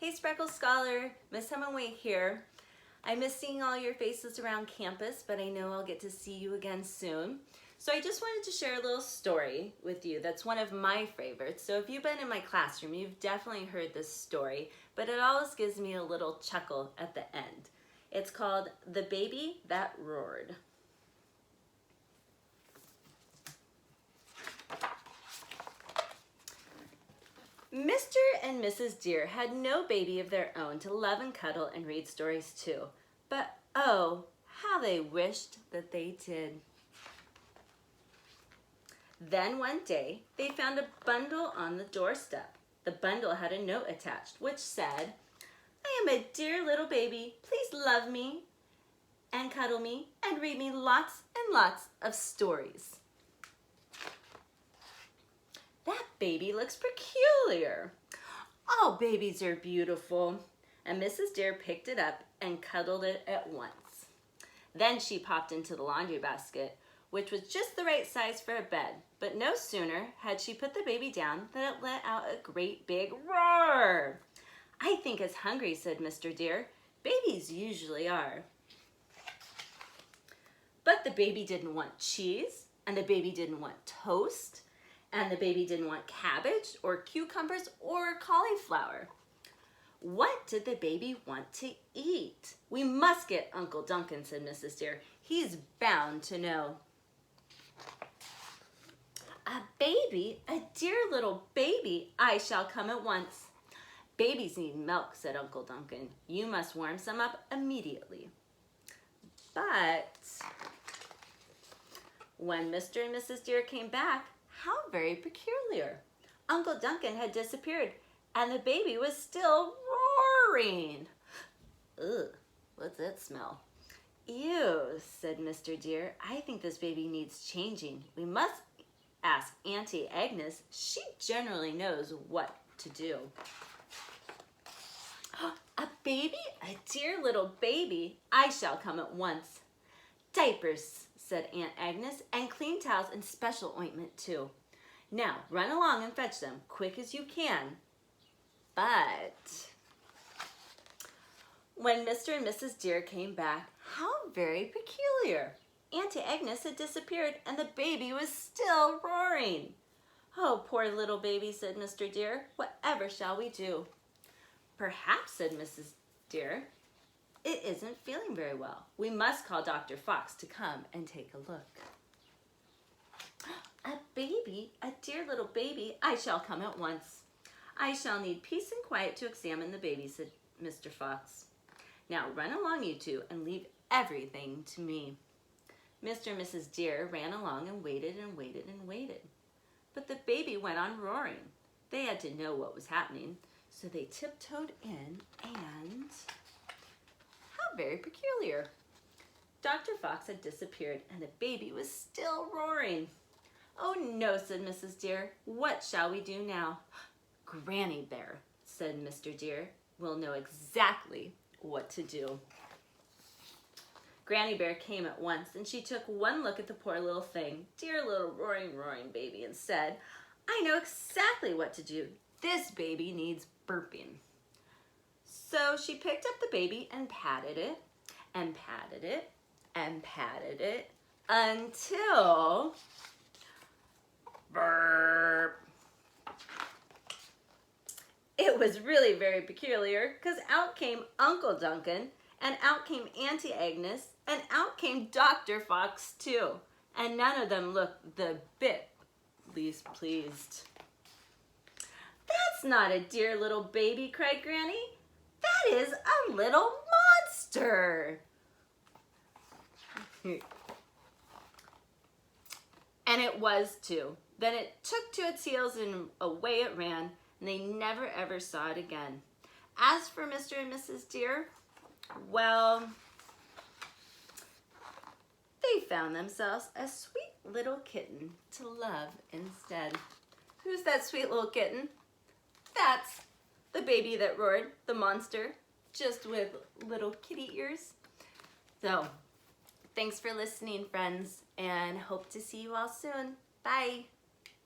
Hey Spreckle Scholar, Miss Hemenway here. I miss seeing all your faces around campus, but I know I'll get to see you again soon. So I just wanted to share a little story with you that's one of my favorites. So if you've been in my classroom, you've definitely heard this story, but it always gives me a little chuckle at the end. It's called The Baby That Roared. Mr. and Mrs. Deer had no baby of their own to love and cuddle and read stories to, but oh, how they wished that they did. Then one day, they found a bundle on the doorstep. The bundle had a note attached, which said, "I am a dear little baby. Please love me and cuddle me and read me lots and lots of stories." That baby looks peculiar. All babies are beautiful. And Mrs. Deer picked it up and cuddled it at once. Then she popped into the laundry basket, which was just the right size for a bed. But no sooner had she put the baby down than it let out a great big roar. "I think it's hungry," said Mr. Deer. "Babies usually are." But the baby didn't want cheese, and the baby didn't want toast, and the baby didn't want cabbage or cucumbers or cauliflower. What did the baby want to eat? "We must get Uncle Duncan," said Mrs. Deer. "He's bound to know." "A baby, a dear little baby, I shall come at once." "Babies need milk," said Uncle Duncan. "You must warm some up immediately." But when Mr. and Mrs. Deer came back, how very peculiar. Uncle Duncan had disappeared, and the baby was still roaring. "Ugh, what's that smell?" "Ew," said Mr. Deer. "I think this baby needs changing. We must ask Auntie Agnes. She generally knows what to do." "A baby, a dear little baby, I shall come at once." "Diapers," said Aunt Agnes, "and clean towels and special ointment too. Now run along and fetch them, quick as you can." But when Mr. and Mrs. Deer came back, how very peculiar. Auntie Agnes had disappeared and the baby was still roaring. "Oh, poor little baby," said Mr. Deer. "Whatever shall we do?" "Perhaps," said Mrs. Deer, "it isn't feeling very well. We must call Dr. Fox to come and take a look." "A baby, a dear little baby, I shall come at once." "I shall need peace and quiet to examine the baby," said Mr. Fox. "Now run along, you two, and leave everything to me." Mr. and Mrs. Deer ran along and waited and waited and waited. But the baby went on roaring. They had to know what was happening, so they tiptoed in and... how very peculiar. Dr. Fox had disappeared and the baby was still roaring. "Oh no," said Mrs. Deer. "What shall we do now?" "Granny Bear," said Mr. Deer, "will know exactly what to do." Granny Bear came at once and she took one look at the poor little thing, dear little roaring baby, and said, "I know exactly what to do. This baby needs burping." So she picked up the baby and patted it and patted it and patted it until burp. It was really very peculiar because out came Uncle Duncan and out came Auntie Agnes and out came Dr. Fox too. And none of them looked the bit least pleased. "That's not a dear little baby," cried Granny. "That is a little monster." And it was too. Then it took to its heels and away it ran, and they never ever saw it again. As for Mr. and Mrs. Deer, well, they found themselves a sweet little kitten to love instead. Who's that sweet little kitten? That's the baby that roared, the monster, just with little kitty ears. So, thanks for listening, friends, and hope to see you all soon. Bye.